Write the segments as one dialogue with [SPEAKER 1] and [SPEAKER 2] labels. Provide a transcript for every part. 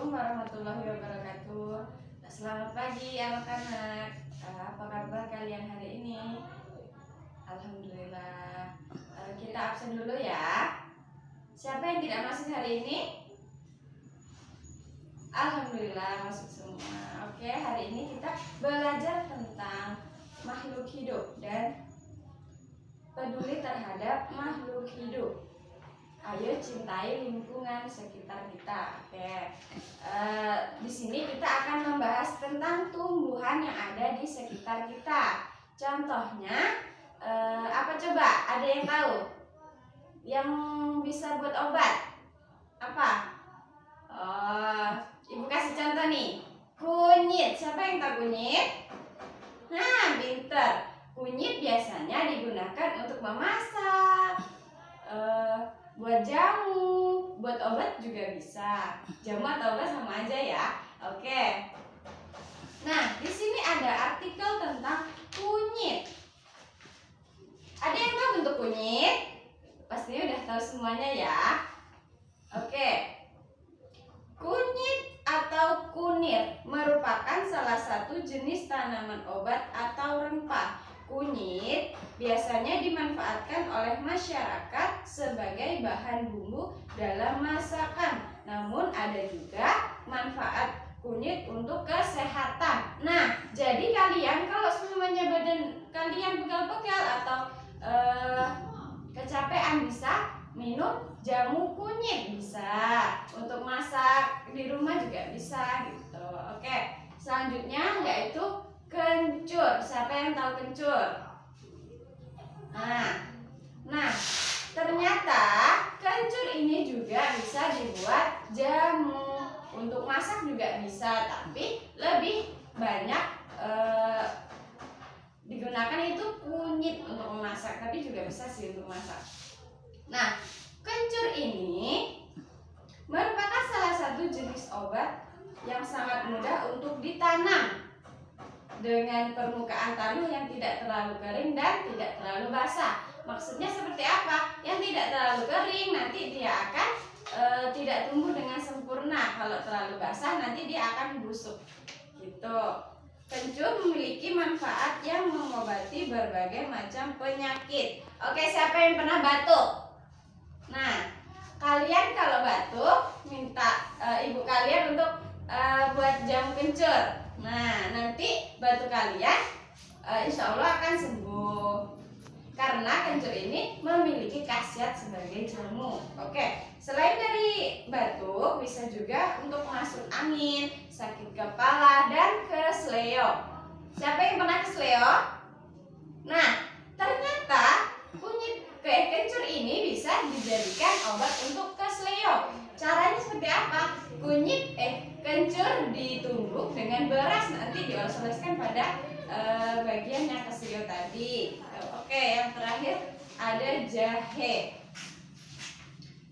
[SPEAKER 1] Assalamualaikum warahmatullahi wabarakatuh. Selamat pagi anak-anak. Apa kabar kalian hari ini? Alhamdulillah. Kita absen dulu ya. Siapa yang tidak masuk hari ini? Alhamdulillah masuk semua. Oke, hari ini kita belajar tentang makhluk hidup dan peduli terhadap makhluk hidup. Ayo cintai lingkungan sekitar kita. Oke. Di sini kita akan membahas tentang tumbuhan yang ada di sekitar kita. Contohnya apa coba? Ada yang tahu? Yang bisa buat obat? Apa? Ibu kasih contoh nih. Kunyit. Siapa yang tahu kunyit? Nah, pinter. Kunyit biasanya digunakan untuk memasak. Buat jamu, buat obat juga bisa. Jamu atau obat sama aja ya. Oke. Nah, di sini ada artikel tentang kunyit. Ada yang tahu bentuk kunyit? Pastinya udah tahu semuanya ya. Oke. Kunyit atau kunir merupakan salah satu jenis tanaman obat atau rempah. Kunyit biasanya dimanfaatkan oleh masyarakat sebagai bahan bumbu dalam masakan. Namun ada juga manfaat kunyit untuk kesehatan. Nah, jadi kalian kalau semuanya badan kalian pegal-pegal atau kecapean bisa minum jamu kunyit, bisa untuk masak di rumah juga bisa gitu. Oke, selanjutnya yaitu kencur. Siapa yang tahu kencur? Nah, ternyata kencur ini juga bisa dibuat jamu. Untuk masak juga bisa, tapi lebih banyak digunakan itu kunyit untuk memasak, tapi juga bisa sih untuk masak. Nah, kencur ini merupakan salah satu jenis obat yang sangat mudah untuk ditanam dengan permukaan tanah yang tidak terlalu kering dan tidak terlalu basah. Maksudnya seperti apa? Yang tidak terlalu kering nanti dia akan tidak tumbuh dengan sempurna. Kalau terlalu basah nanti dia akan busuk. Gitu. Kencur memiliki manfaat yang mengobati berbagai macam penyakit. Oke, siapa yang pernah batuk? Nah, kalian kalau batuk minta ibu kalian untuk buat jamu kencur. Nah, nanti batuk kalian insya Allah akan sembuh. Karena kencur ini memiliki khasiat sebagai jamu. Oke, selain dari batuk, bisa juga untuk masuk angin, sakit kepala, dan kesleo. Siapa yang pernah kesleo? Nah, ternyata kencur ini bisa dijadikan obat untuk kesleo. Caranya seperti apa? Kencur ditumbuk dengan beras, nanti dioles-oleskan pada bagian yang kesleo tadi. Oke, yang terakhir ada jahe.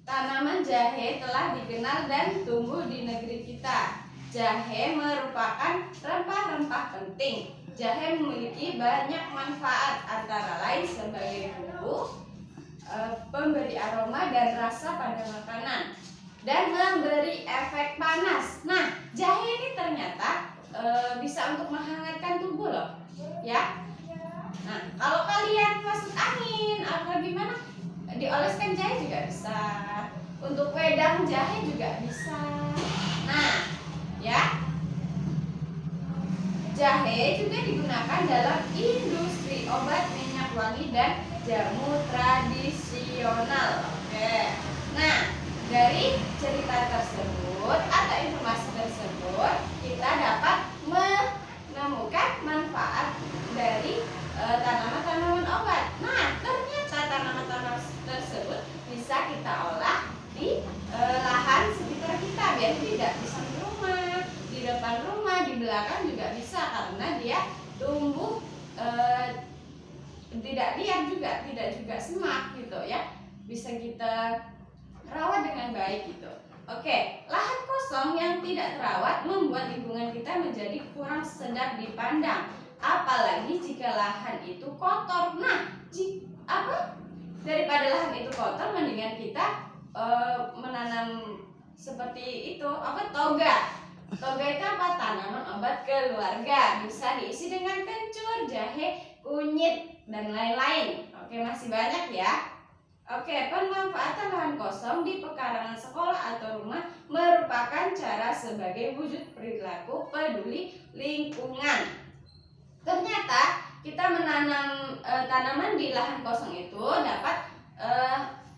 [SPEAKER 1] Tanaman jahe telah dikenal dan tumbuh di negeri kita. Jahe merupakan rempah-rempah penting. Jahe memiliki banyak manfaat, antara lain sebagai bumbu, pemberi aroma dan rasa pada makanan, dan memberi efek panas. Nah, jahe ini ternyata bisa untuk menghangatkan tubuh loh, ya. Nah, kalau kalian masuk angin atau gimana, dioleskan jahe juga bisa. Untuk wedang jahe juga bisa. Nah, ya. Jahe juga digunakan dalam industri obat, minyak wangi, dan jamu tradisional. Oke. Nah, dari cerita tersebut atau informasi tersebut, kita dapat menemukan manfaat dari tanaman-tanaman obat. Nah, ternyata tanaman-tanaman tersebut bisa kita olah di lahan sekitar kita, biar tidak di samping rumah, di depan rumah, di belakang juga bisa, karena dia tumbuh tidak liar juga, tidak juga semak gitu ya. Bisa kita rawat dengan baik gitu. Oke, lahan kosong yang tidak terawat membuat lingkungan kita menjadi kurang sedap dipandang. Apalagi jika lahan itu kotor. Nah, daripada lahan itu kotor, mendingan kita menanam seperti itu, apa, toga. Toga itu apa? Tanaman obat keluarga. Bisa diisi dengan kencur, jahe, kunyit, dan lain-lain. Oke, masih banyak ya. Oke, pemanfaatan lahan kosong di pekarangan sekolah atau rumah merupakan cara sebagai wujud perilaku peduli lingkungan. Ternyata kita menanam tanaman di lahan kosong itu dapat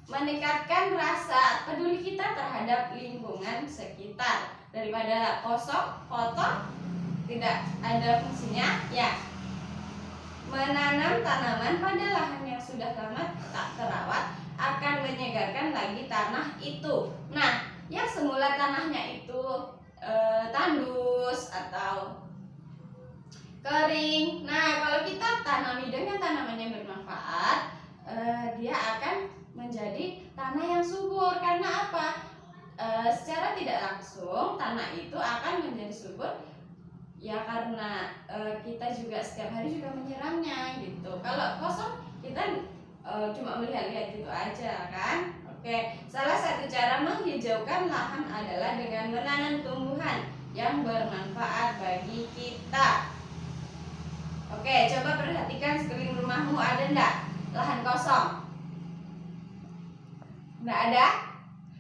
[SPEAKER 1] meningkatkan rasa peduli kita terhadap lingkungan sekitar. Daripada kosong, kotor, tidak ada fungsinya, ya. Menanam tanaman pada lahan yang sudah lama tak terawat akan menyegarkan lagi tanah itu. Nah, yang semula tanahnya itu tandus atau kering. Nah, kalau kita tanami dengan tanaman yang bermanfaat, dia akan menjadi tanah yang subur. Karena apa? Secara tidak langsung tanah itu akan menjadi subur. Ya karena kita juga setiap hari juga menyiramnya gitu. Kalau kosong kita cuma melihat-lihat gitu aja kan. Oke, salah satu cara menghijaukan lahan adalah dengan menanam tumbuhan yang bermanfaat bagi kita. Oke, coba perhatikan sekeliling rumahmu, ada enggak lahan kosong? Enggak ada?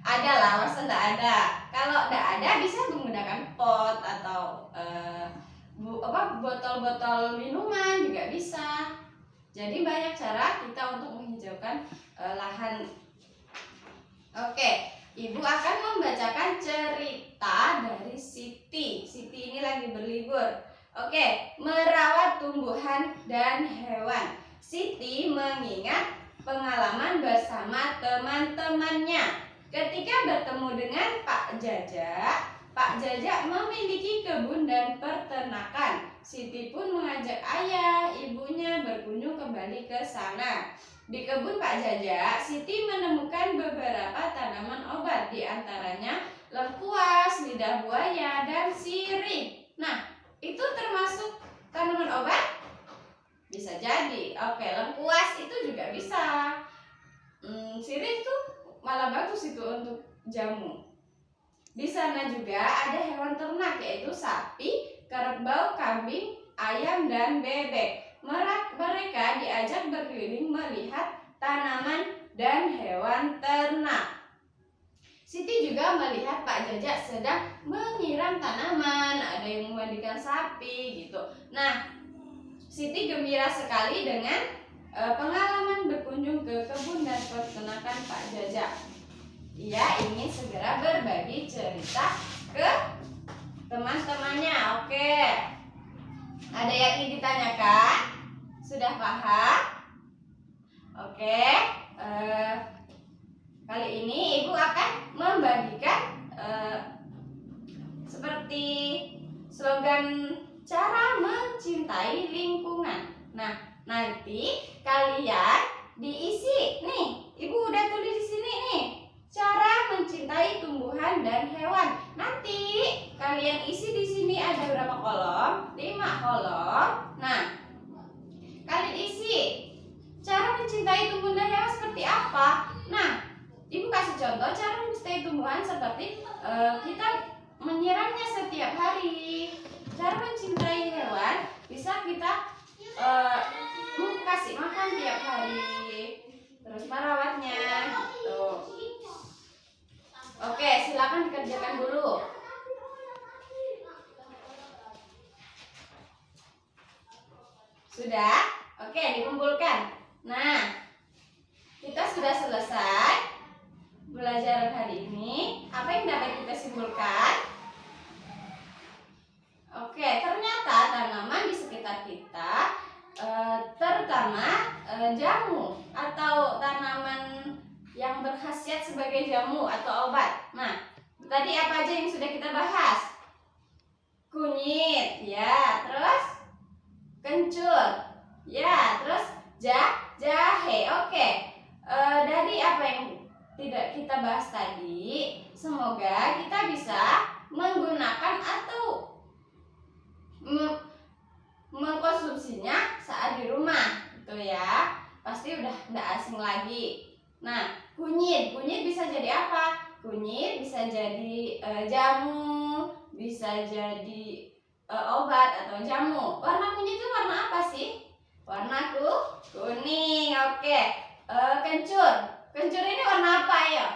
[SPEAKER 1] Ada lah, masa enggak ada? Kalau enggak ada bisa menggunakan pot atau botol-botol minuman juga bisa. Jadi banyak cara kita untuk menghijaukan lahan. Oke, Ibu akan membacakan cerita dari Siti. Siti ini lagi berlibur. Oke, merawat tumbuhan dan hewan. Siti mengingat pengalaman bersama teman-temannya. Ketika bertemu dengan Pak Jajak memiliki kebun dan peternakan. Siti pun mengajak ayah, ibunya berkunjung kembali ke sana. Di kebun Pak Jajak, Siti menemukan beberapa tanaman obat, di antaranya lengkuas, lidah buaya, dan sirih. Nah, itu termasuk tanaman obat? Bisa jadi. Oke, lengkuas itu juga bisa. Sirih itu malah bagus itu untuk jamu. Di sana juga ada hewan ternak, yaitu sapi, kerbau, kambing, ayam, dan bebek. Mereka diajak berkeliling melihat tanaman dan hewan ternak. Siti juga melihat Pak Jajak sedang menyiram tanaman, ada yang memandikan sapi gitu. Nah, Siti gembira sekali dengan pengalaman berkunjung ke kebun dan peternakan Pak Jajak. Ia ingin segera berbagi cerita ke teman-temannya. Oke, ada yang ingin ditanyakan? Sudah paham? Oke, kali ini Ibu akan membagikan seperti slogan cara mencintai lingkungan. Nah, nanti kalian diisi nih. Ibu udah tulis di sini nih. Cara mencintai tumbuhan dan hewan. Nanti kalian isi di sini ada berapa kolom? 5 kolom. Nah, kalian isi cara mencintai tumbuhan dan hewan seperti apa? Nah, Ibu kasih contoh cara mencintai tumbuhan seperti kita menyiramnya setiap hari. Cara mencintai hewan bisa kita kasih makan tiap hari, terus merawatnya gitu. Oke, silakan dikerjakan dulu. Sudah? Oke, dikumpulkan. Nah, kita sudah selesai belajar hari ini. Apa yang dapat kita simpulkan? Oke, ternyata tanaman di sekitar kita, terutama jamu atau tanaman yang berkhasiat sebagai jamu atau obat. Nah, tadi apa aja yang sudah kita bahas? Kunyit, ya, terus kencur, ya, terus jahe. Oke, dari apa yang tidak kita bahas tadi, semoga kita bisa menggunakan atau mengkonsumsinya saat di rumah, gitu ya. Pasti udah nggak asing lagi. Nah, kunyit bisa jadi apa? Kunyit bisa bisa jadi jamu, bisa jadi obat atau jamu. Warna kunyit itu warna apa sih? Warna kuning. Oke. Kencur. Kencur ini warna apa ya?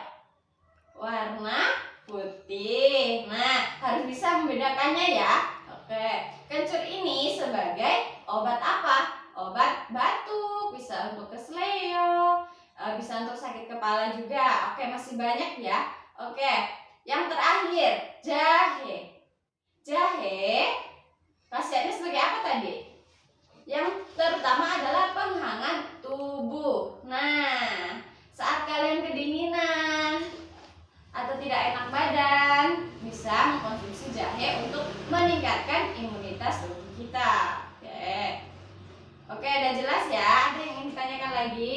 [SPEAKER 1] Warna putih. Nah, harus bisa membedakannya ya. Oke. Kencur ini sebagai obat apa? Obat batuk, bisa untuk keseleo, bisa untuk sakit kepala juga. Oke, masih banyak ya. Oke. Yang terakhir, jahe. Jahe khasiatnya sebagai apa tadi? Yang terutama adalah penghangat tubuh. Nah, saat kalian kedinginan atau tidak enak badan, bisa mengkonsumsi jahe untuk meningkatkan imunitas tubuh kita. Oke, udah jelas ya? Ada yang ingin ditanyakan lagi?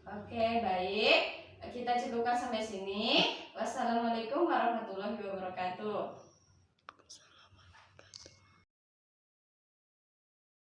[SPEAKER 1] Oke, baik. Kita cukupkan sampai sini. Wassalamualaikum warahmatullahi wabarakatuh.